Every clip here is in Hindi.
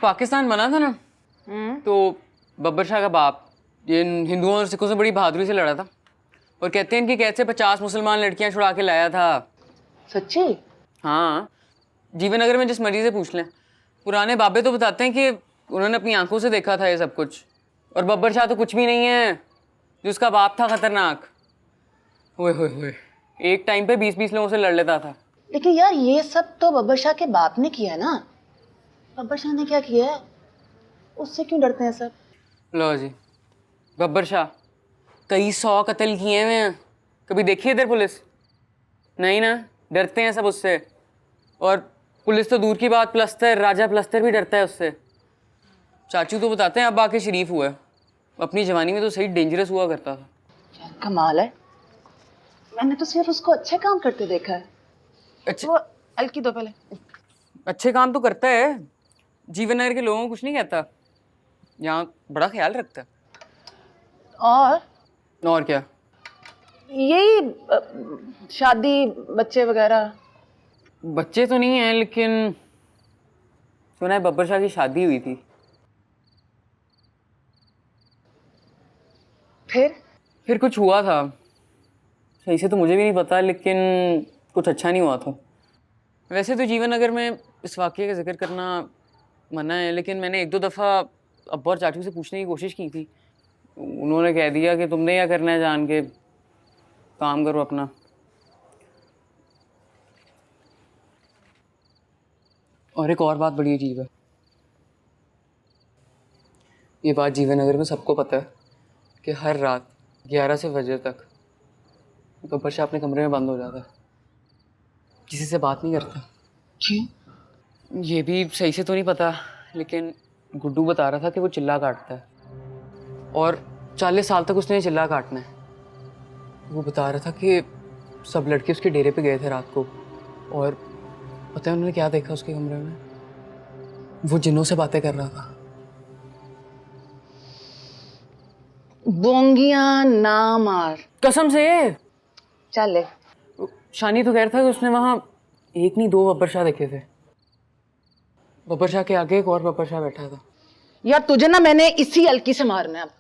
पाकिस्तान बना था ना, तो बब्बर शाह का बाप ये हिंदुओं और सिखों से बड़ी बहादुरी से लड़ा था और कहते हैं इनकी कैद से 50 मुसलमान लड़कियां छुड़ा के लाया था। सच्ची? हाँ, जीवननगर में जिस मर्जी से पूछ लें, पुराने बाबे तो बताते हैं कि उन्होंने अपनी आंखों से देखा था ये सब कुछ। और बब्बर शाह तो कुछ भी नहीं है, जो उसका बाप था खतरनाक। ओए होए होए, एक टाइम पे 20-20 लोगों से लड़ लेता था। लेकिन यार ये सब तो बब्बर शाह के बाप ने किया है ना। बब्बर शाह ने क्या किया है? उससे क्यों डरते हैं सब? लो जी, बब्बर शाह कई 100 कत्ल किए हुए हैं। कभी देखी है इधर पुलिस? नहीं ना, डरते हैं सब उससे। और पुलिस तो दूर की बात, प्लस्तर, राजा प्लस्तर भी डरता है उससे। चाचू तो बताते हैं अब आके शरीफ हुआ है, अपनी जवानी में तो सही डेंजरस हुआ करता था। यार कमाल है, मैंने तो सिर्फ उसको अच्छे काम करते देखा है। अच्छे वो हल्की दो पहले। अच्छे काम तो करता है, जीवननगर के लोगों को कुछ नहीं कहता, यहाँ बड़ा ख्याल रखता है। और क्या? यही शादी बच्चे वगैरह। बच्चे तो नहीं हैं, लेकिन सुना है बब्बर शाह की शादी हुई थी। फिर कुछ हुआ था, सही से तो मुझे भी नहीं पता, लेकिन कुछ अच्छा नहीं हुआ था। वैसे तो जीवननगर में इस वाक़ये का जिक्र करना मना है, लेकिन मैंने 1-2 दफ़ा अब्बा और चाचू से पूछने की कोशिश की थी। उन्होंने कह दिया कि तुमने क्या करना है जान के, काम करो अपना। और एक और बात बड़ी अजीब है, ये बात जीवननगर में सबको पता है कि हर रात 11 से फजर तक बब्बर शाह अपने कमरे में बंद हो जाता है, किसी से बात नहीं करता। क्यों? ये भी सही से तो नहीं पता, लेकिन गुड्डू बता रहा था कि वो चिल्ला काटता है और 40 साल तक उसने ये चिल्ला काटना है। वो बता रहा था कि सब लड़के उसके डेरे पे गए थे रात को, और पता है उन्होंने क्या देखा उसके कमरे में? वो जिन्नों से बातें कर रहा था। बोंगियां ना मार। कसम से। चल ले। शानी तो कह रहा था कि उसने वहाँ एक नहीं 2 बब्बर शाह देखे थे। बब्बर शाह के आगे एक और बब्बर शाह बैठा था। यार तुझे ना मैंने इसी हल्की से मारना है अब।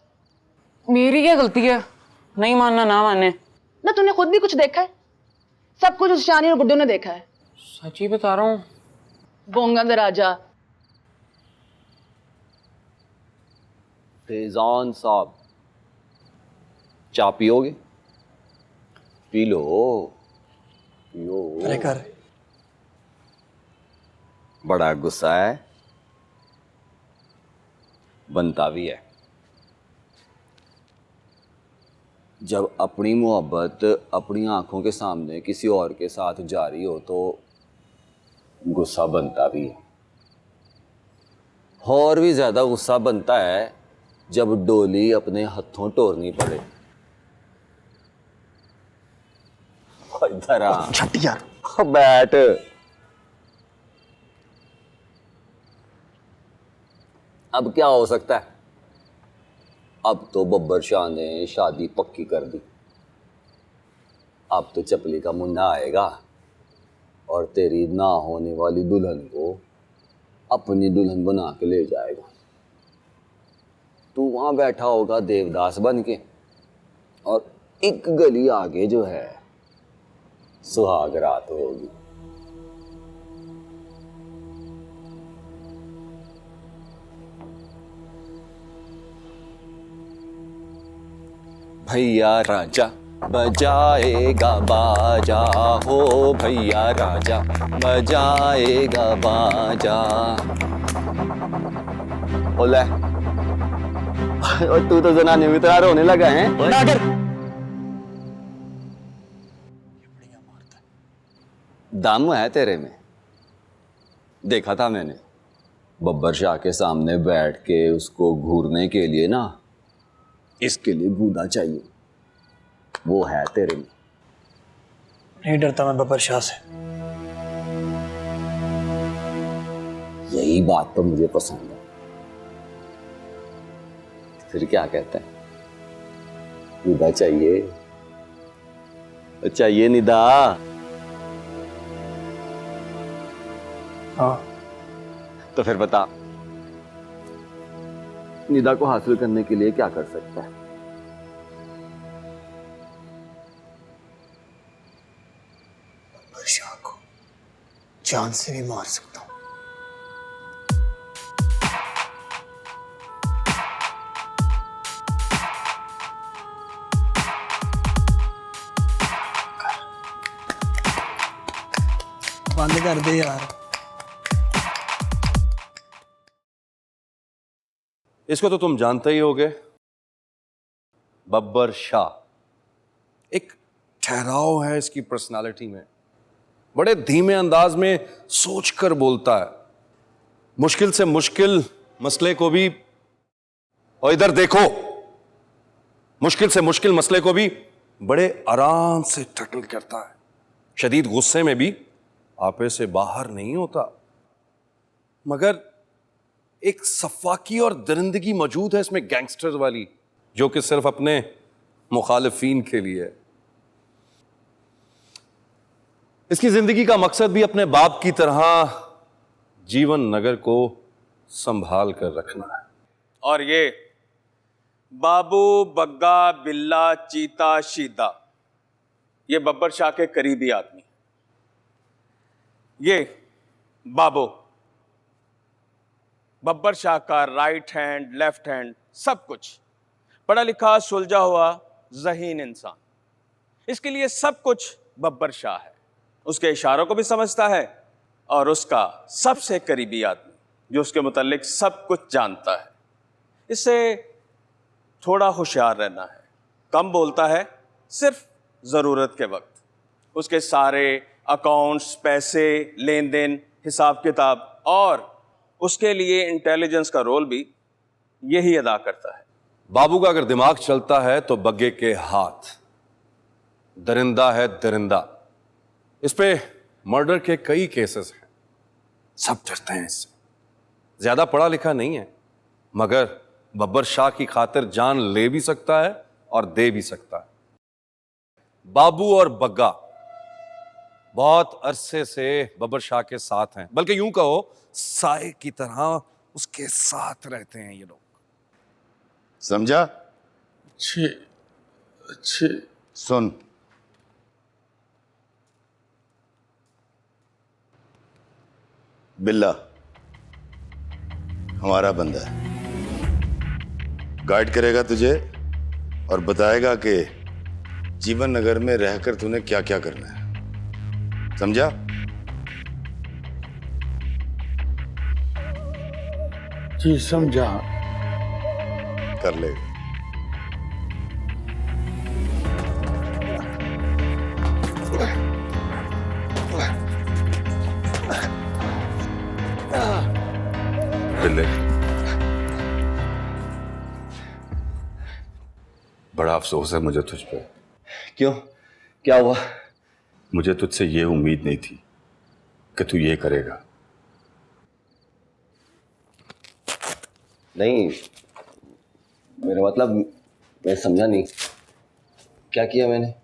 मेरी क्या गलती है? नहीं मानना ना माने। ना तूने खुद भी कुछ देखा है? सब कुछ उस शानी और गुड्डू ने देखा है। सच ही बता रहा हूँ। बोंगा दे राजा। फैजान साहब, चाय पियोगे? पी लो, पियो। अरे कर। बड़ा गुस्सा है, बनता भी है। जब अपनी मोहब्बत अपनी आंखों के सामने किसी और के साथ जारी हो तो गुस्सा बनता भी है। और भी ज्यादा गुस्सा बनता है जब डोली अपने हथों टोरनी पड़े। इधर आ। छट यार। बैठ। अब क्या हो सकता है? अब तो बब्बर शाह ने शादी पक्की कर दी। अब तो चपली का मुंडा आएगा और तेरी ना होने वाली दुल्हन को अपनी दुल्हन बना के ले जाएगा। तू वहां बैठा होगा देवदास बन के, और एक गली आगे जो है सुहाग रात होगी। भैया राजा बजाएगा बाजा, हो भैया राजा बजाएगा बाजा। बोले और तू तो जनाने में तरह रोने लगा है। दम है तेरे में, देखा था मैंने। बब्बर शाह के सामने बैठ के उसको घूरने के लिए ना, इसके लिए गूदा चाहिए, वो है तेरे में। नहीं डरता मैं बब्बर शाह से। यही बात तो मुझे पसंद है। फिर क्या कहता है? निदा चाहिए? चाहिए निदा? हाँ। तो फिर बता, निदा को हासिल करने के लिए क्या कर सकता है। बब्बर शाह को जान से भी मार सकता हूँ। बंद कर दे यार। इसको तो तुम जानते ही होगे, बब्बर शाह। एक ठहराव है इसकी पर्सनालिटी में, बड़े धीमे अंदाज में सोचकर बोलता है। मुश्किल से मुश्किल मसले को भी, और इधर देखो, मुश्किल से मुश्किल मसले को भी बड़े आराम से टैकल करता है। शदीद गुस्से में भी आपे से बाहर नहीं होता, मगर एक सफाकी और दरिंदगी मौजूद है इसमें, गैंगस्टर वाली, जो कि सिर्फ अपने मुखालिफिन के लिए है। इसकी जिंदगी का मकसद भी अपने बाप की तरह जीवन नगर को संभाल कर रखना है। और ये बाबू, बग्गा, बिल्ला, चीता, शीदा, ये बब्बर शाह के करीबी आदमी। ये बाबू बब्बर शाह का राइट हैंड, लेफ्ट हैंड, सब कुछ, पढ़ा लिखा, सुलझा हुआ, ज़हीन इंसान। इसके लिए सब कुछ बब्बर शाह है। उसके इशारों को भी समझता है, और उसका सबसे करीबी आदमी जो उसके मुतालिक सब कुछ जानता है। इससे थोड़ा होशियार रहना है, कम बोलता है, सिर्फ ज़रूरत के वक्त। उसके सारे अकाउंट्स, पैसे, लेन देन, हिसाब किताब, और उसके लिए इंटेलिजेंस का रोल भी यही अदा करता है। बाबू का अगर दिमाग चलता है तो बग्गे के हाथ। दरिंदा है दरिंदा। इस पे मर्डर के कई केसेस हैं, सब डरते हैं इससे। ज्यादा पढ़ा लिखा नहीं है, मगर बब्बर शाह की खातिर जान ले भी सकता है और दे भी सकता है। बाबू और बग्गा बहुत अरसे से बब्बर शाह के साथ हैं, बल्कि यूं कहो साए की तरह उसके साथ रहते हैं ये लोग। समझा? अच्छे सुन, बिल्ला हमारा बंदा है, गाइड करेगा तुझे और बताएगा कि जीवन नगर में रहकर तूने क्या क्या करना है। समझा? जी समझा। कर ले। बिल्ले, बड़ा अफसोस है मुझे तुझ पे। क्यों, क्या हुआ? मुझे तुझसे ये उम्मीद नहीं थी कि तू ये करेगा। नहीं, मेरा मतलब, मैं समझा नहीं, क्या किया मैंने?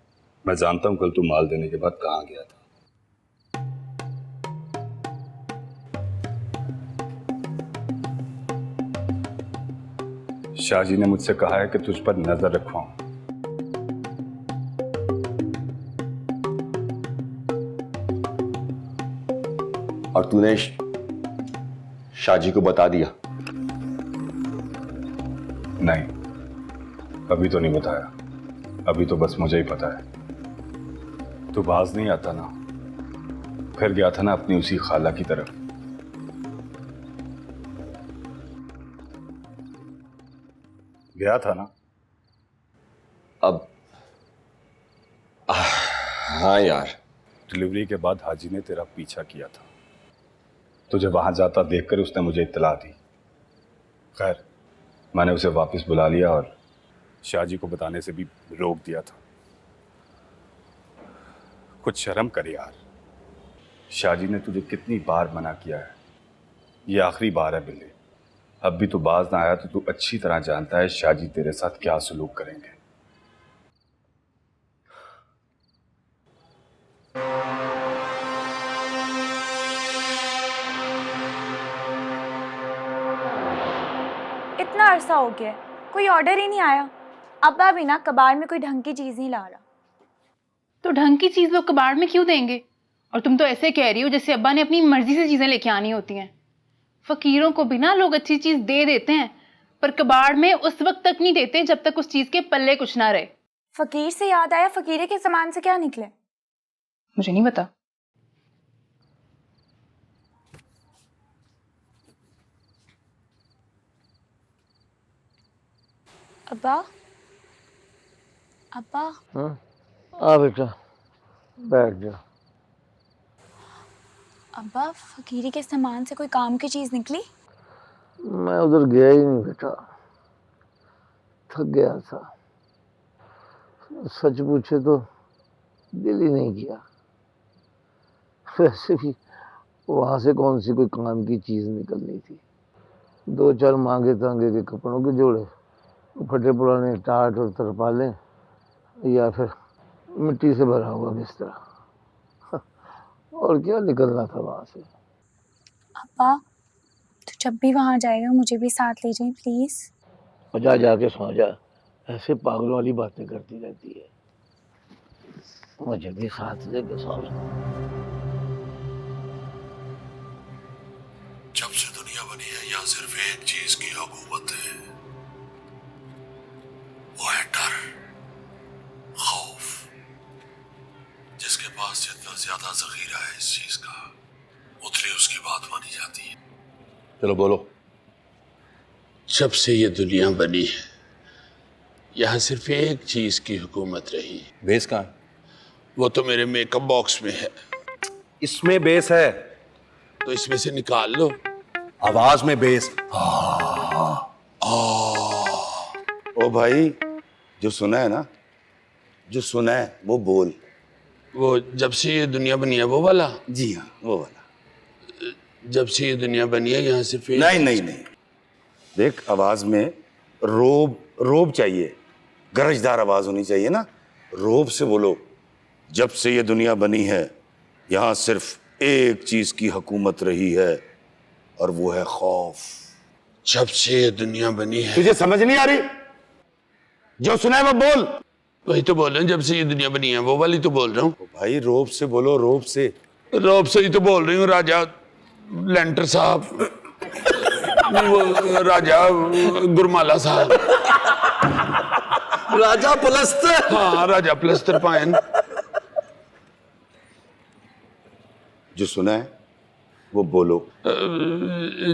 मैं जानता हूं कल तू माल देने के बाद कहां गया था। शाह जी ने मुझसे कहा है कि तुझ पर नजर रखवाऊं। और तूने शाह जी को बता दिया? नहीं, अभी तो नहीं बताया। अभी तो बस मुझे ही पता है। तू बाज नहीं आता ना, फिर गया था ना अपनी उसी खाला की तरफ। गया था ना? अब हाँ यार। डिलीवरी के बाद हाजी ने तेरा पीछा किया था। तुझे वहां जाता देखकर उसने मुझे इत्तला दी। खैर, मैंने उसे वापस बुला लिया और शाह जी को बताने से भी रोक दिया था। कुछ शर्म कर यार। शाह जी ने तुझे कितनी बार मना किया है, ये आखिरी बार है बिल्ले। अब भी तू बाज ना आया तो तू अच्छी तरह जानता है शाह जी तेरे साथ क्या सलूक करेंगे। इतना अरसा हो गया है, कोई ऑर्डर ही नहीं आया। अब्बा भी ना कबाड़ में कोई ढंग की चीज़ नहीं ला रहा। तो ढंग की चीज़ वो कबाड़ में क्यों देंगे? और तुम तो ऐसे कह रही हो जैसे अब्बा ने अपनी मर्जी से चीज़ें लेके आनी होती हैं। फ़कीरों को भी ना लोग अच्छी चीज़ दे देते हैं, पर कबाड़ में उस वक्त तक नहीं देते जब तक उस चीज़ के पल्ले कुछ ना रहे। फ़कीर से याद आया, फ़कीरे के सामान से क्या निकले? मुझे नहीं पता। अब्बा, अब्बा। हाँ आ बेटा बैठ जा। अब्बा, फ़कीरी के सामान से कोई काम की चीज़ निकली? मैं उधर गया ही नहीं बेटा, थक गया था। सच पूछे तो दिल ही नहीं किया। वैसे भी वहाँ से कौन सी कोई काम की चीज़ निकलनी थी। 2-4 मांगे तांगे के कपड़ों के जोड़े, फटे पुराने टाट और तरपालें, या फिर मिट्टी से भरा हुआ बिस्तरा। और क्या निकलना था वहाँ से। अब्बा, तो जब भी वहाँ जाएगा मुझे भी साथ ले जाएं प्लीज़। और जा जाके सो जा, ऐसे पागलों वाली बातें करती रहती है। मुझे भी साथ लेके सो जा। जब से दुनिया बनी है यहाँ सिर्फ एक चीज की हुकूमत है, वो है डर, खौफ। जिसके पास जितना ज्यादा जखीरा है इस चीज का, उतनी उसकी बात मानी जाती है। चलो बोलो। जब से ये दुनिया बनी है यहाँ सिर्फ एक चीज की हुकूमत रही है। बेस कहाँ है? वो तो मेरे मेकअप बॉक्स में है। इसमें बेस है, तो इसमें से निकाल लो। आवाज में बेस। ओ भाई, जो सुना है ना, जो सुना है वो बोल। वो जब से ये दुनिया बनी है वो वाला? जी हाँ, वो वाला। जब से ये दुनिया बनी है यहाँ सिर्फ एक... नहीं, देख आवाज में रोब चाहिए, गरजदार आवाज होनी चाहिए ना। रोब से बोलो। जब से ये दुनिया बनी है यहाँ सिर्फ एक चीज की हुकूमत रही है, और वो है खौफ। जब से ये दुनिया बनी है। तुझे समझ नहीं आ रही? जो सुना है वो बोल। वही तो बोल रहे हैं, जब से ये दुनिया बनी है वो वाली तो बोल रहा हूँ। भाई रोब से बोलो, रोब से। रोब से ही तो बोल रही हूँ राजा लेंटर साहब, वो राजा गुरमाला साहब। राजा पलस्तर। हाँ, राजा पलस्तर पायन। जो सुना है वो बोलो।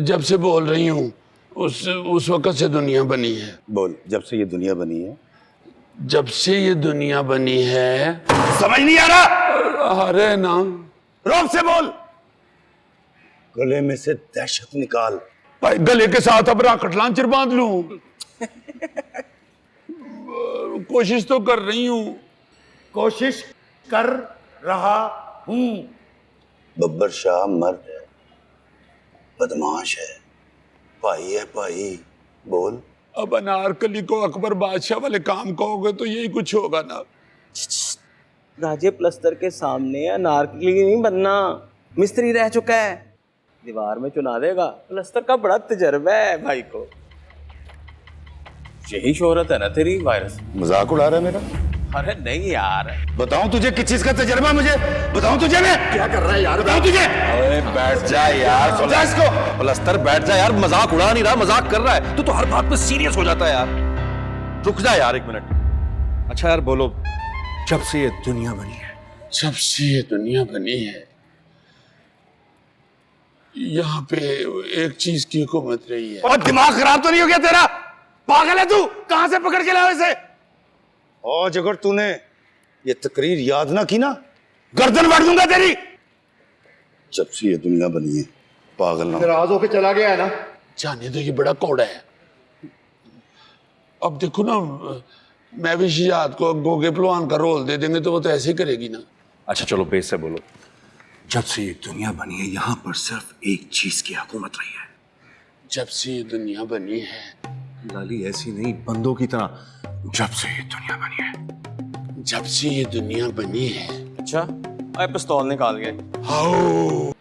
जब से बोल रही हूँ उस वक्त से दुनिया बनी है। बोल। जब से ये दुनिया बनी है। जब से ये दुनिया बनी है। समझ नहीं आ रहा? अरे ना, रोब से बोल। गले में से दहशत निकाल। भाई गले के साथ अब राकट लांचर बांध लूं? कोशिश तो कर रही हूं। कोशिश कर रहा हूं। बब्बर शाह मर्द है, बदमाश है, भाई है भाई। बोल। अब अनारकली को अकबर बादशाह वाले काम कहोगे तो यही कुछ होगा ना। राजे प्लस्तर के सामने अनारकली नहीं बनना, मिस्त्री रह चुका है, दीवार में चुना देगा। प्लस्तर का बड़ा तजर्बा है भाई को। यही शोहरत है ना तेरी वायरस। मजाक उड़ा रहा है मेरा? अरे नहीं यार, बताऊं तुझे किस चीज का तजर्बा? मुझे बताऊं तुझे? मैं क्या कर रहा है यार? बताऊं तुझे? अरे बैठ जा यार, समझा इसको। प्लस्तर बैठ जा यार, मजाक उड़ा नहीं रहा, मजाक कर रहा है। तू तो हर बात में सीरियस हो जाता है यार। रुक जा यार 1 मिनट। अच्छा यार बोलो, जब से ये दुनिया बनी है। जब से ये दुनिया बनी है यहाँ पे एक चीज की हुकूमत रही है। और दिमाग खराब तो नहीं हो गया तेरा? पागल है तू? कहां से पकड़ के लाया इसे? और अगर तूने ये तकरीर याद ना की ना, गर्दन काट दूंगा तेरी। जब से ये दुनिया बनी है, पागल ना नाराज होके चला गया है ना। जाने तो ये बड़ा कौड़ा है। अब देखो ना, मैं भी शिजात को गोगे पहलवान का रोल दे देंगे तो वो तो ऐसे ही करेगी ना। अच्छा चलो बेस से बोलो। जब से ये दुनिया बनी है यहाँ पर सिर्फ एक चीज की हुकूमत रही है। जब से ये दुनिया बनी है। लाली ऐसी नहीं, बंदों की तरह। जब से ये दुनिया बनी है। जब से ये दुनिया बनी है। अच्छा आए पिस्तौल निकाल गए। हाओ।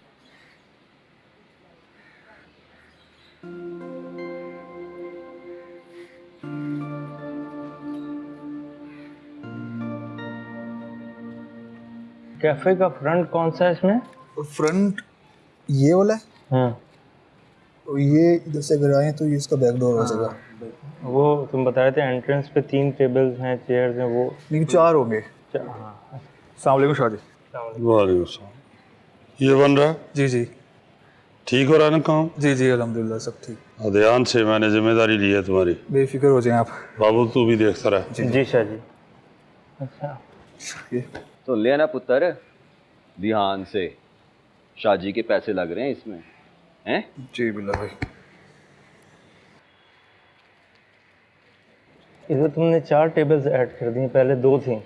कैफे का फ्रंट कौन सा है इसमें? फ्रंट ये वाला है, हाँ और ये इधर से अगर आए तो ये इसका बैक डोर हो जाएगा। वो तुम बता रहे थे एंट्रेंस पे 3 टेबल्स हैं, चेयर्स हैं, वो नहीं 4 होंगे। हाँ। अस्सलाम वालेकुम शाह जी। वालेकुम सलाम। ये बन रहा है? जी जी ठीक हो रहा है ना काम? जी जी अल्हम्दुलिल्लाह सब ठीक। ध्यान से, मैंने जिम्मेदारी ली है तुम्हारी। बेफिक्र हो जाएं आप। बाबू तू भी देखता रह। जी शाह जी। अच्छा तो ले ना पुत्र, ध्यान से, शाजी के पैसे लग रहे हैं इसमें, हैं? जी बिल्ला भाई। इधर तुमने 4 टेबल्स ऐड कर दी, पहले 2 थी।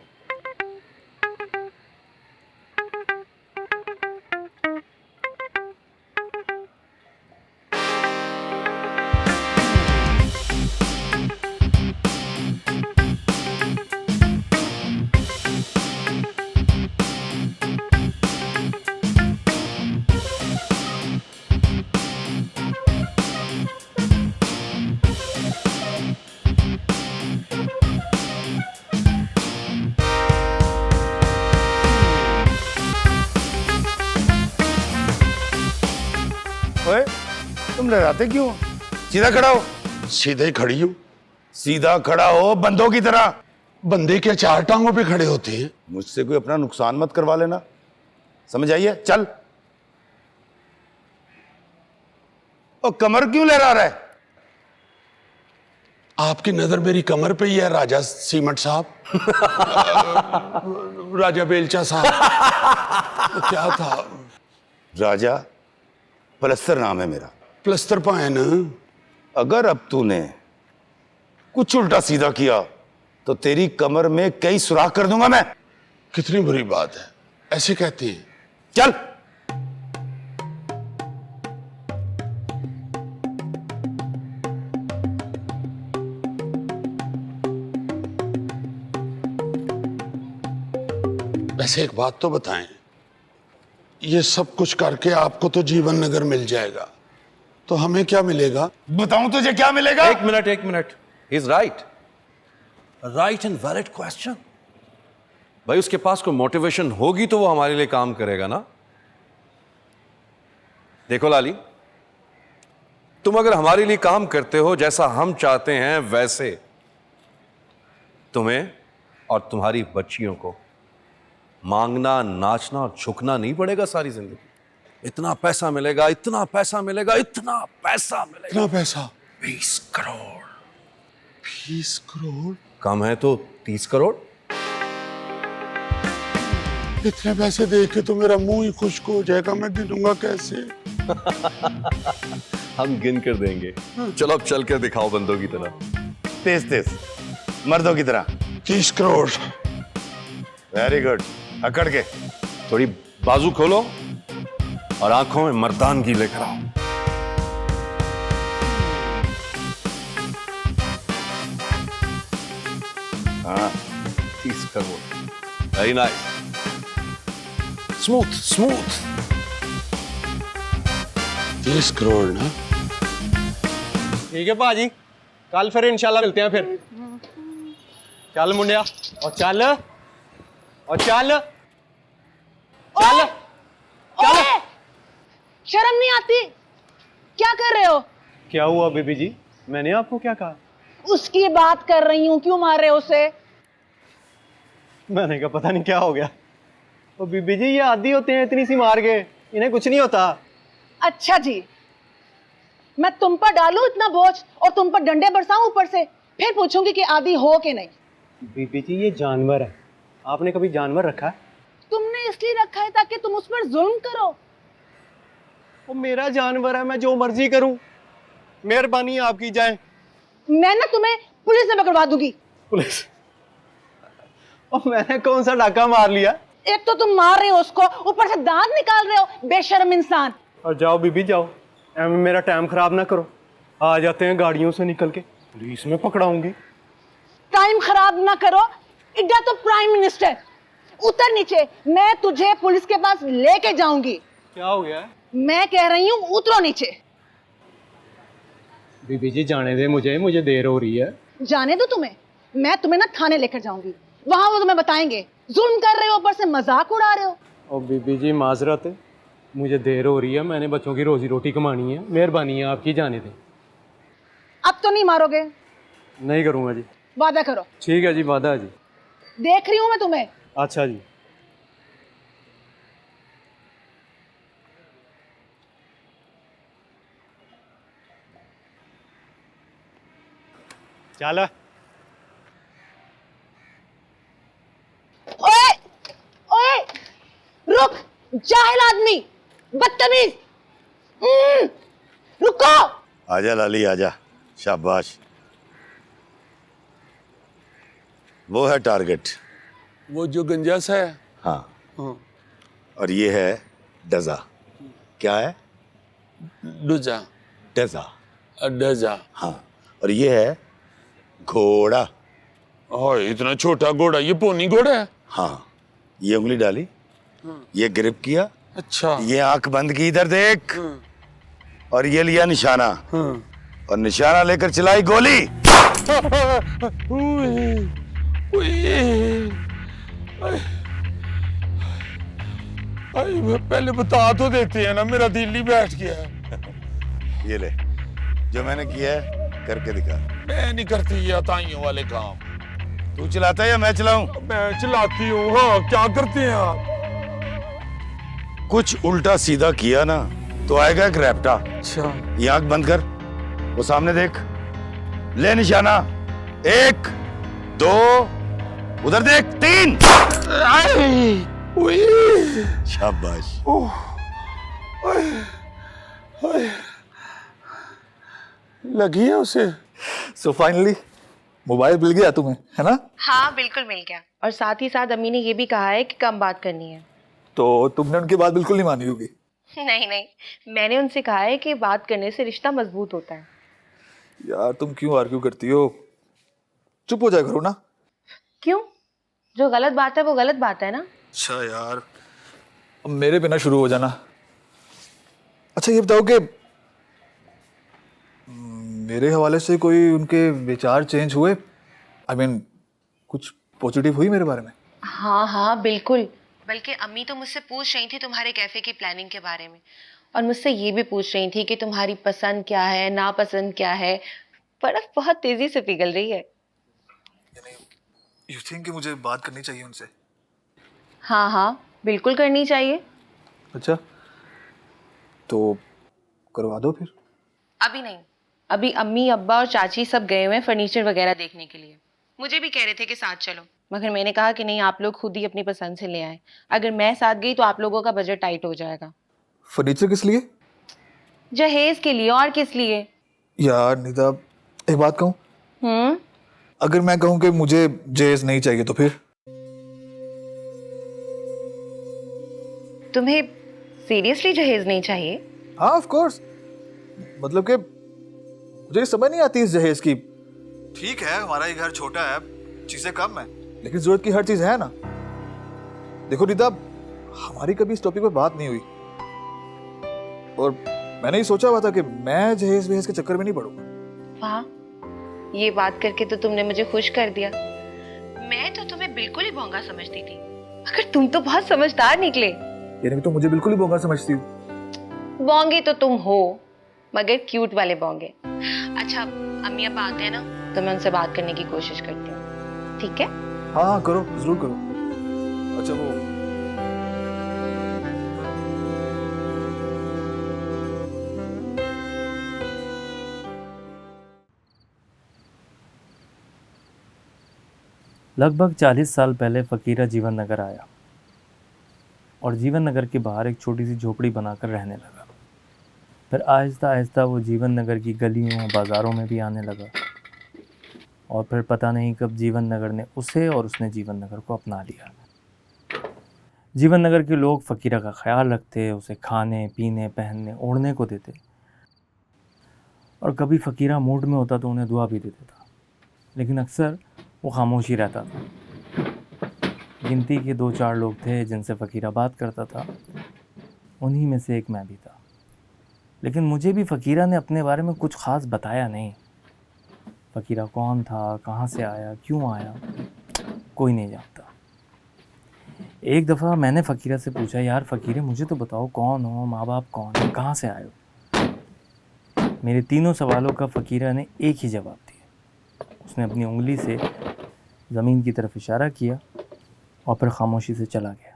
ओए, तुम लड़ाते क्यों? सीधा खड़ा हो। सीधे ही खड़ी हूँ। सीधा खड़ा हो बंदों की तरह। बंदे क्या 4 टांगों पे खड़े होते हैं? मुझसे कोई अपना नुकसान मत करवा लेना, समझ आइए? चल। ओ कमर क्यों लहरा रहा है? आपकी नजर मेरी कमर पे ही है राजा सीमट साहब। राजा बेलचा साहब। क्या था? राजा प्लस्तर नाम है मेरा। प्लस्तर पाए ना। अगर अब तूने कुछ उल्टा सीधा किया तो तेरी कमर में कई सुराख कर दूंगा मैं। कितनी बुरी बात है, ऐसे कहते हैं। चल। वैसे एक बात तो बताएं, ये सब कुछ करके आपको तो जीवन नगर मिल जाएगा, तो हमें क्या मिलेगा? बताऊं तुझे क्या मिलेगा? एक minute, he is right and valid question. भाई उसके पास कोई मोटिवेशन होगी तो वो हमारे लिए काम करेगा ना। देखो लाली, तुम अगर हमारे लिए काम करते हो जैसा हम चाहते हैं, वैसे तुम्हें और तुम्हारी बच्चियों को मांगना, नाचना और झुकना नहीं पड़ेगा सारी जिंदगी। इतना पैसा मिलेगा, इतना पैसा मिलेगा, इतना पैसा मिलेगा। इतना पैसा? 20 करोड़। 20 करोड़? कम है तो 30 करोड़। इतने पैसे देख के तो मेरा मुंह ही खुश्क हो जाएगा, मैं गिनूंगा कैसे? हम गिन कर देंगे। चलो अब चल कर दिखाओ बंदों की तरह। तेज तेज मर्दों की तरह। 30 करोड़। Very good. अकड़ के थोड़ी बाजू खोलो और आंखों में मर्दानगी लेकर आओ। हाँ 30 crore. Very nice. Smooth. 30 crore ना? ठीक है भाजी, कल फिर इंशाल्लाह मिलते हैं। फिर चल मुंडिया, और चल शर्म नहीं आती? क्या कर रहे हो? क्या हुआ बीबी जी? मैंने आपको क्या कहा? उसकी बात कर रही हूँ, क्यों मार रहे हो उसे? मैंने कहा पता नहीं क्या हो गया। तो बीबी जी ये आदी होते हैं इतनी सी मार के, इन्हें कुछ नहीं होता। अच्छा जी, मैं तुम पर डालूं इतना बोझ और तुम पर डंडे बरसाऊं ऊपर से, फिर पूछूंगी कि आदी हो कि नहीं? बीबी जी ये जानवर है, आपने कभी जानवर रखा है? तुमने इसलिए रखा है ताकि तुम उस पर जुल्म करो। वो मेरा जानवर है, मैं जो मर्जी करूं। मेहरबानी आपकी जाए। मैं ना तुम्हें पुलिस में पकड़वा दूंगी। पुलिस? और मैंने कौन सा डाका मार लिया? एक तो तुम मार रहे हो उसको, ऊपर से दांत निकाल रहे हो, बेशर्म इंसान। और जाओ बीबी जाओ, मेरा टाइम खराब ना करो। आ जाते हैं गाड़ियों से निकल के, पुलिस में पकड़ाऊंगी। टाइम खराब ना करो, इधर तो प्राइम मिनिस्टर। उतर नीचे, मैं तुझे पुलिस के पास लेके जाऊंगी। क्या हो गया? मैं कह रही हूँ उतरो नीचे। बीबी जी जाने दे मुझे देर हो रही है। जाने दो तुम्हें, मैं तुम्हें ना थाने लेकर जाऊंगी, वहां वो तुम्हें बताएंगे जुल्म कर रहे हो, ऊपर से मजाक उड़ा रहे हो। और बीबी जी माजरत है, मुझे देर हो रही है, मैंने बच्चों की रोजी रोटी कमानी है, मेहरबानी है आपकी, जाने दें। अब तो नहीं मारोगे? नहीं करूँगा जी। वादा करो। ठीक है जी, वादा है जी। देख रही हूँ मैं तुम्हें। अच्छा जी। चल। ओए ओए, रुक जाहिल आदमी, बदतमीज। रुको। आजा लाली आजा, शाबाश। वो है टारगेट। वो जो गंजास है। हाँ। और ये है डजा। क्या है? डुजा। डजा। डजा। हाँ। और ये है घोड़ा। ओह, इतना छोटा घोड़ा, ये पोनी घोड़ा है। हाँ, ये उंगली डाली, ये ग्रिप किया, अच्छा, ये आंख बंद की, इधर देख, और ये लिया निशाना, और निशाना लेकर चलाई गोली। पहले बता तो देते हैं ना, मेरा दिल ही बैठ गया। ये ले, जो मैंने किया है करके दिखा। मैं नहीं करती ये अताइयों वाले काम। तू चलाता है या मैं चलाऊं? मैं चलाती हूँ। हाँ, क्या करते हैं आप? कुछ उल्टा सीधा किया ना तो आएगा एक रैप्टा। अच्छा, ये आंख बंद कर, वो सामने देख, ले निशाना, 1 2, उधर देख, 3। शाबाश। लगी है उसे। सो फाइनली मोबाइल मिल गया तुम्हें, है ना? हाँ बिल्कुल मिल गया, और साथ ही साथ अम्मी ने ये भी कहा है कि कम बात करनी है। तो तुमने उनकी बात बिल्कुल नहीं मानी होगी। नहीं नहीं, मैंने उनसे कहा है कि बात करने से रिश्ता मजबूत होता है। यार तुम क्यों आर्ग्यू करती हो? चुप हो जाया करो ना। क्यों? जो गलत बात है वो गलत बात है ना। अच्छा यार, अब मेरे बिना शुरू हो जाना। अच्छा ये बताओ कि मेरे हवाले से कोई उनके विचार चेंज हुए? I mean, कुछ पॉजिटिव हुई मेरे बारे में? हाँ हाँ बिल्कुल, बल्कि अम्मी तो मुझसे पूछ रही थी तुम्हारे कैफे की प्लानिंग के बारे में, और मुझसे ये भी पूछ रही थी कि तुम्हारी पसंद क्या है, नापसंद क्या है। बर्फ बहुत तेजी से पिघल रही है। You think कि मुझे बात करनी चाहिए उनसे? हाँ हाँ बिल्कुल करनी चाहिए। अच्छा तो करवा दो फिर। अभी नहीं, अभी अम्मी अब्बा और चाची सब गए हुए हैं फर्नीचर वगैरह देखने के लिए। मुझे भी कह रहे थे कि साथ चलो, मगर मैंने कहा कि नहीं, आप लोग खुद ही अपनी पसंद से ले आए। अगर मैं साथ गई तो आप लोगों का बजट टाइट हो जाएगा। फर्नीचर किस लिए? जहेज के लिए, और किस लिए? यार निदा, एक बात कहूँ? अगर मैं कहूँ कि मुझे जहेज नहीं चाहिए तो फिर? तुम्हें सीरियसली जहेज नहीं चाहिए? हाँ ऑफ कोर्स, मतलब कि मुझे समझ नहीं आती इस जहेज की। ठीक है हमारा ये घर छोटा है, चीजें कम है, लेकिन जरूरत की हर चीज है ना। देखो रिदा, हमारी कभी इस टॉपिक पर बात नहीं हुई, और मैंने ही सोचा हुआ था कि मैं जहेज वहेज के चक्कर में नहीं पड़ूंगा। वाह, ये बात करके तो तुमने मुझे खुश कर दिया। मैं तो तुम्हें बिल्कुल ही बोंगा समझती थी, मगर तुम तो बहुत समझदार निकले। यानी कि तुम मुझे बिल्कुल ही बोंगा समझती हो? बोंगे तो तुम हो, मगर क्यूट वाले बोंगे। अच्छा, अम्मी अब आते हैं ना, तो मैं उनसे बात करने की कोशिश करती हूँ, ठीक है? हाँ करो, जरूर करो। अच्छा वो लगभग 40 साल पहले फ़कीरा जीवन नगर आया और जीवन नगर के बाहर एक छोटी सी झोपड़ी बनाकर रहने लगा। फिर आहिस्ता आहिस्ता वो जीवन नगर की गलियों बाज़ारों में भी आने लगा, और फिर पता नहीं कब जीवन नगर ने उसे और उसने जीवन नगर को अपना लिया। जीवन नगर के लोग फ़कीरा का ख्याल रखते, उसे खाने पीने पहनने ओढ़ने को देते, और कभी फ़कीरा मूड में होता तो उन्हें दुआ भी दे देता, लेकिन अक्सर वो खामोश ही रहता था। गिनती के 2-4 लोग थे जिनसे फ़कीरा बात करता था, उन्हीं में से एक मैं भी था। लेकिन मुझे भी फ़कीरा ने अपने बारे में कुछ ख़ास बताया नहीं। फ़कीरा कौन था, कहाँ से आया, क्यों आया, कोई नहीं जानता। एक दफ़ा मैंने फ़कीरा से पूछा, यार फ़कीरे मुझे तो बताओ कौन हो, माँ बाप कौन है, कहाँ से आए हो। मेरे तीनों सवालों का फ़कीरा ने एक ही जवाब दिया। उसने अपनी उंगली से ज़मीन की तरफ इशारा किया और फिर खामोशी से चला गया।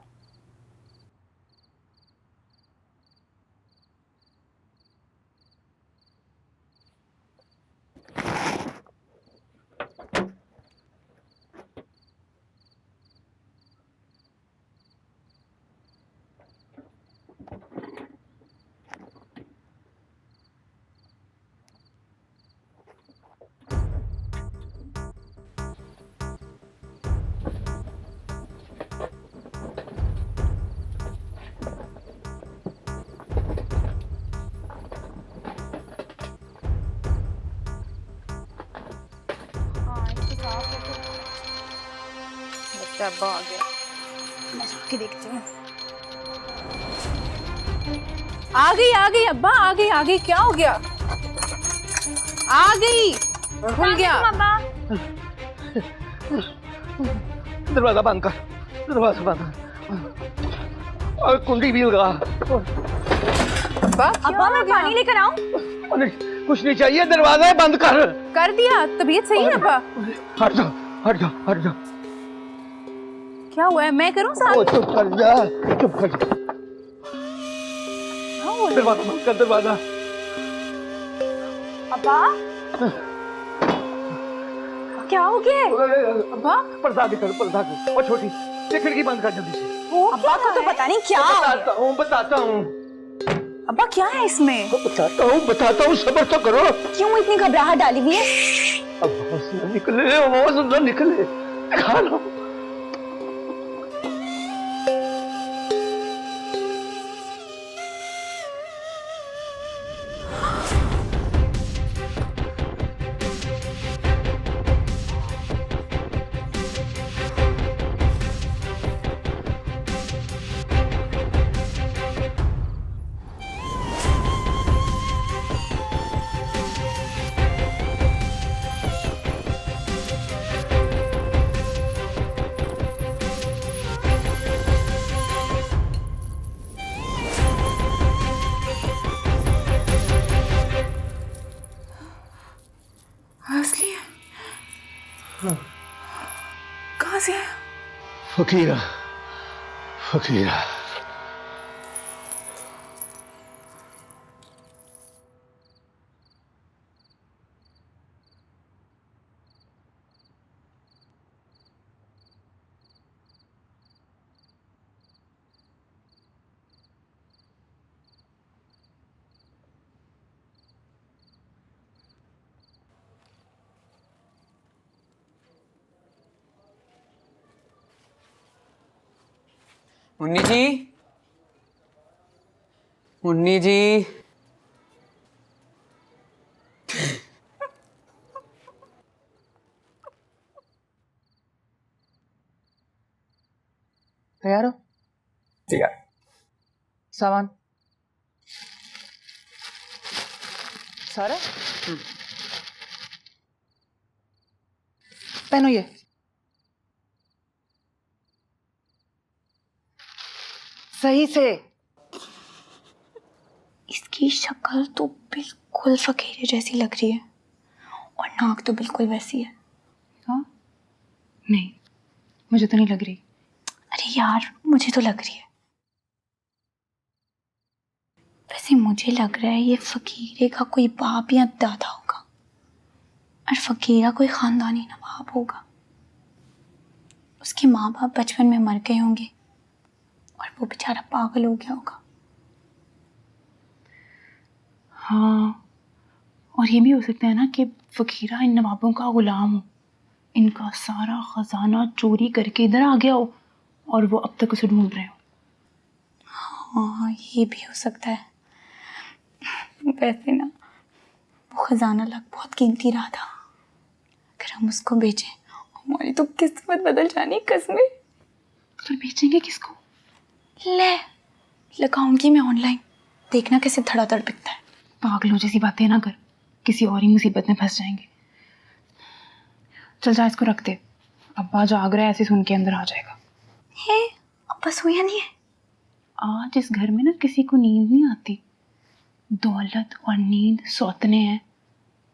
लगता है अब्बा आ गया। मैं जाके देखती हूँ। आ गई अब्बा, आ गई। क्या हो गया? आ गई, खुल गया। दरवाजा बंद कर, दरवाजा बंद कर और कुंडी भी लगा। अब्बा मैं पानी लेकर आऊं? कुछ नहीं चाहिए, दरवाजा बंद कर दिया। तबीयत सही है अब्बा? हट जा। क्या हुआ है, मैं करूं साथ? चुप कर जा। दरवाजा बंद कर, दरवाजा। अब्बा क्या हो गया? अब्बा पर्दा कर और छोटी ये खिड़की बंद कर जल्दी से। अब्बा को तो पता नहीं क्या बताता हूँ। अब्बा क्या है इसमें? बताता हूँ, सब्र तो करो। क्यों इतनी घबराहट डाली हुई है? आवाज न निकले खा लो। असली है? कहाँ से है? फकीरा मुन्नी जी तैयार हो? तैयार। सामान सारा पहनो ये। सही से। इसकी शक्ल तो बिल्कुल फकीरे जैसी लग रही है और नाक तो बिल्कुल वैसी है। हाँ? नहीं, मुझे तो नहीं लग रही। अरे यार मुझे तो लग रही है। वैसे मुझे लग रहा है ये फकीरे का कोई बाप या दादा होगा और फकीरा कोई खानदानी नवाब होगा। उसके माँ बाप बचपन में मर गए होंगे और वो बेचारा पागल हो गया होगा। हाँ, और ये भी हो सकता है ना कि फकीरा इन नवाबों का गुलाम हो, इनका सारा खजाना चोरी करके इधर आ गया हो और वो अब तक उसे ढूंढ रहे हो। हाँ ये भी हो सकता है। वैसे ना वो खजाना लग बहुत कीमती रहा था। अगर हम उसको बेचें हमारी तो किस्मत बदल जानी कसमें। फिर बेचेंगे किसको? ले लगाऊंगी मैं ऑनलाइन, देखना कैसे धड़ाधड़ बिकता है। पागलों जैसी बातें ना कर, किसी और ही मुसीबत में फंस जाएंगे। चल जा इसको रख दे, अब्बा जाग रहा है, ऐसे सुन के अंदर आ जाएगा। है वापस हुई या नहीं है? आज इस घर में ना किसी को नींद नहीं आती। दौलत और नींद सौतने हैं,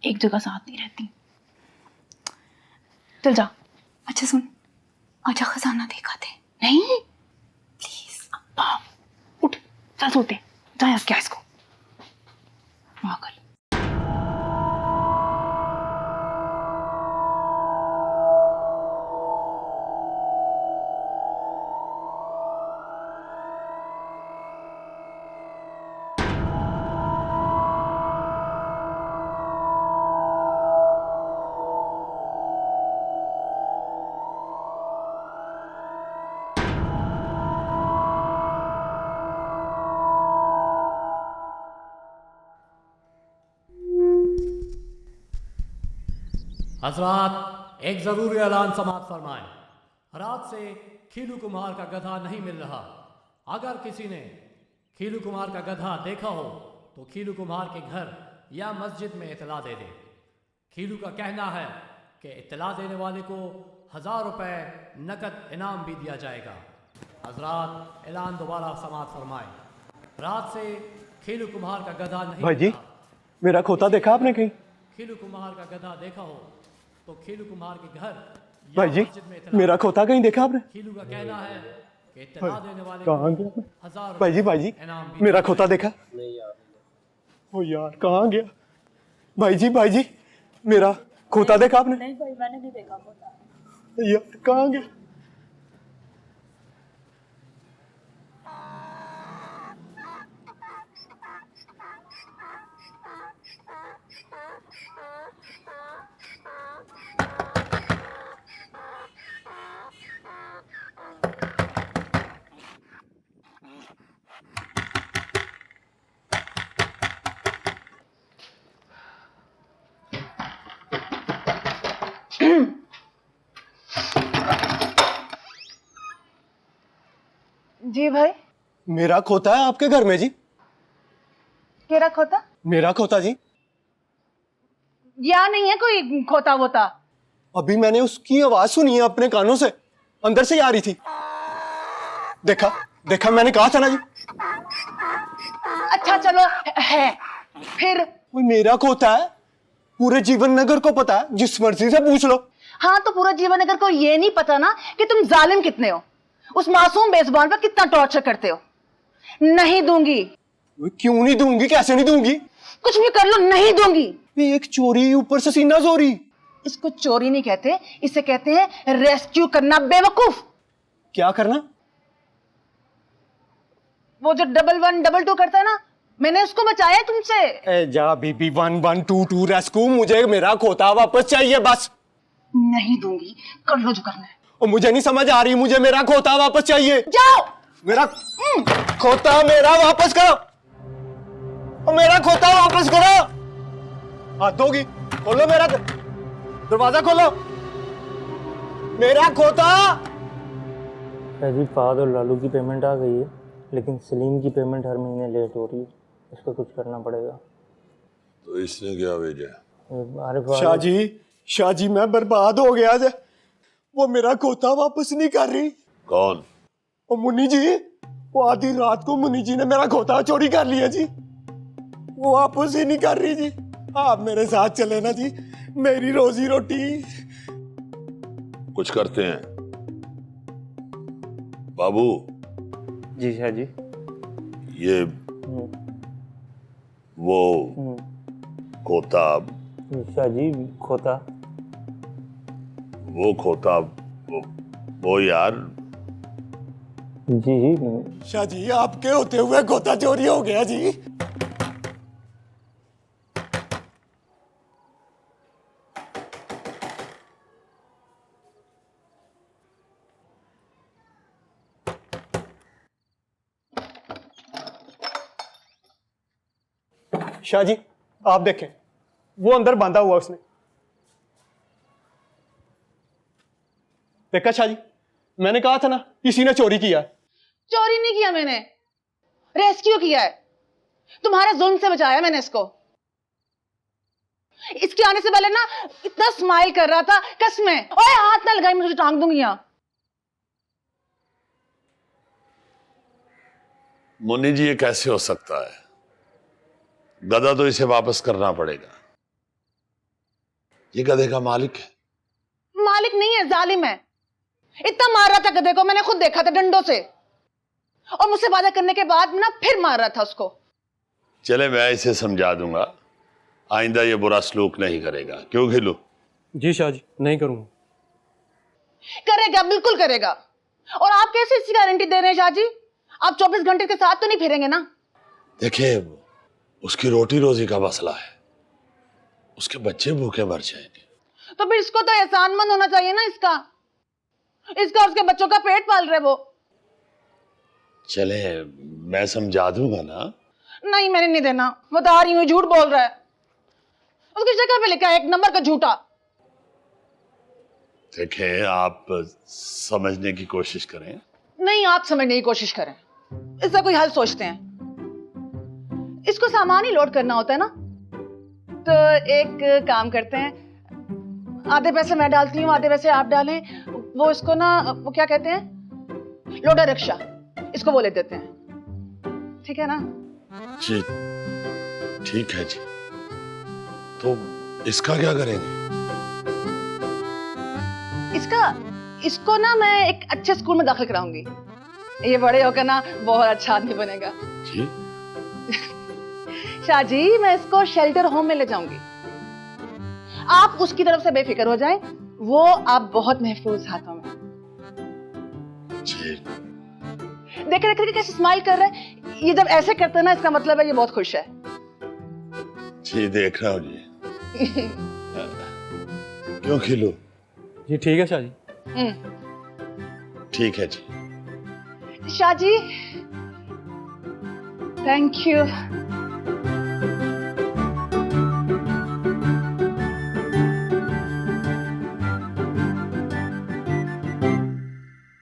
एक जगह साथ नहीं रहती। चल जा। अच्छा सुन, आजा खजाना देखा दे। नहीं प्लीज। अब्बा उठ, चल सोते। जा यार, क्या इसको पागल। हजरात, एक ज़रूरी ऐलान समाप्त फरमाएं। रात से खीलू कुमार का गधा नहीं मिल रहा। अगर किसी ने खीलू कुमार का गधा देखा हो तो खीलू कुमार के घर या मस्जिद में इतला दे दे। खीलू का कहना है कि इतला देने वाले को 1000 रुपये नकद इनाम भी दिया जाएगा। हजरात, ऐलान दोबारा समाप्त फरमाएं। रात से खीलू कुमार का गधा नहीं भाई जी, मेरा खोता देखा आपने कहीं? खीलू कुमार का गधा देखा हो तो खीलू कुमार के घर या भाई जी, मस्जिद में इतला मेरा खोता कहीं देखा आपने? खीलू का कहना है कि इत्तला देने वाले कहाँ को गया? 1000 भाई जी, इनाम भी मेरा खोता देखा? ओ यार, कहाँ गया? भाई जी, मेरा खोता देखा आपने? नहीं भाई, मैंने नहीं देखा खोता। यार, कहाँ गया? जी भाई। मेरा खोता है आपके घर में जी? केरा खोता? मेरा खोता जी? या नहीं है कोई खोता वोता? अभी मैंने उसकी आवाज सुनी है अपने कानों से, अंदर से ही आ रही थी। देखा मैंने कहा था ना जी। अच्छा चलो है, फिर? कोई मेरा खोता है, पूरे जीवन नगर को पता है, जिस मर्जी से पूछ लो। हाँ तो पूरा जीवन नगर को ये नहीं पता ना कि तुम जालिम कितने हो, उस मासूम बेजुबान पर कितना टॉर्चर करते हो। नहीं दूंगी। क्यों नहीं दूंगी? कैसे नहीं दूंगी? कुछ भी कर लो, नहीं दूंगी। एक चोरी, ऊपर से सीना चोरी। इसको चोरी नहीं कहते, इसे कहते हैं रेस्क्यू करना, बेवकूफ। क्या करना? वो जो 1122 करता है ना, मैंने उसको बचाया है तुमसे। ए जा बीबी, 1122 रेस्क्यू, मुझे मेरा खोता वापस चाहिए बस। नहीं दूंगी, कर लो जो करना है। और मुझे नहीं समझ आ रही, मुझे मेरा खोता वापस चाहिए। जाओ। मेरा खोता मेरा वापस करो, और मेरा खोता वापस करो। हाथ दोगी? खोलो मेरा दरवाजा, खोलो मेरा खोता। जी, फहद और लालू की पेमेंट आ गई है, लेकिन सलीम की पेमेंट हर महीने लेट हो रही है। इसका कुछ करना पड़ेगा। तो इसने क्या भेजा? शाह जी मैं बर्बाद हो गया जे। वो मेरा खोता वापस नहीं कर रही। कौन? वो मुन्नी जी, वो आधी रात को मुन्नी जी ने मेरा खोता चोरी कर लिया जी। वो वापस ही नहीं कर रही जी। आप मेरे साथ चले ना जी, मेरी रोजी रोटी। कुछ करते हैं बाबू। जी शाह जी। ये वो खोता, शाह जी खोता, वो खोता, वो यार। जी शाह जी, आपके होते हुए खोता चोरी हो गया जी। शाह जी आप देखें, वो अंदर बांधा हुआ उसने। देखा शाह जी, मैंने कहा था ना किसी ने चोरी किया। चोरी नहीं किया मैंने, रेस्क्यू किया है। तुम्हारे जुल्म से बचाया मैंने इसको। इसके आने से पहले ना इतना स्माइल कर रहा था, कसमें। ओए हाथ ना लगाई, मुझे टांग दूंगी यहाँ। मुन्नी जी, ये कैसे हो सकता है? गधा तो इसे वापस करना पड़ेगा। ये गधे का मालिक है। मालिक नहीं है, जालिम है। इतना मार रहा था गधे को, मैंने खुद देखा था डंडों से, और मुझसे वादा करने के बाद ना फिर मार रहा था उसको। चले, मैं इसे समझा दूंगा, आइंदा ये बुरा सलूक नहीं करेगा। क्यों खिलू? जी शाह जी, नहीं करूंगा। करेगा, बिल्कुल करेगा। और आप कैसे इसकी गारंटी दे रहे हैं शाह जी? आप 24 घंटे के साथ तो नहीं फिरेंगे ना? देखिए, उसकी रोटी रोजी का मसला है, उसके बच्चे भूखे मर जाएंगे। तो फिर इसको तो एहसानमंद होना चाहिए ना, इसका उसके बच्चों का पेट पाल रहे वो। चले, मैं समझा दूंगा ना। नहीं, मैंने नहीं देना, बता रही हूँ, झूठ बोल रहा है। उसकी शक्ल पे लिखा है 1 नंबर का झूठा। देखें, आप समझने की कोशिश करें। नहीं, आप समझने की कोशिश करें, इसका कोई हल सोचते हैं। इसको सामान ही लोड करना होता है ना, तो एक काम करते हैं, आधे पैसे मैं डालती हूँ, आधे पैसे आप डालें। वो इसको ना, वो क्या कहते हैं, लोडर रिक्शा, इसको वो ले देते हैं। ठीक है ना? जी ठीक है जी। तो इसका क्या करेंगे? इसको ना मैं एक अच्छे स्कूल में दाखिल कराऊंगी। ये बड़े होकर ना बहुत अच्छा आदमी बनेगा। जी शाह जी, मैं इसको शेल्टर होम में ले जाऊंगी। आप उसकी तरफ से बेफिक्र हो जाएं, वो आप बहुत महफूज हाथों में। जी। देख कैसे स्माइल कर रहा है। ये जब ऐसे करते हैं ना, इसका मतलब है ये बहुत खुश है। जी, देख रहा हूँ जी। क्यों खिलू? जी ठीक है शाह जी। ठीक है जी। Shah ji, thank you.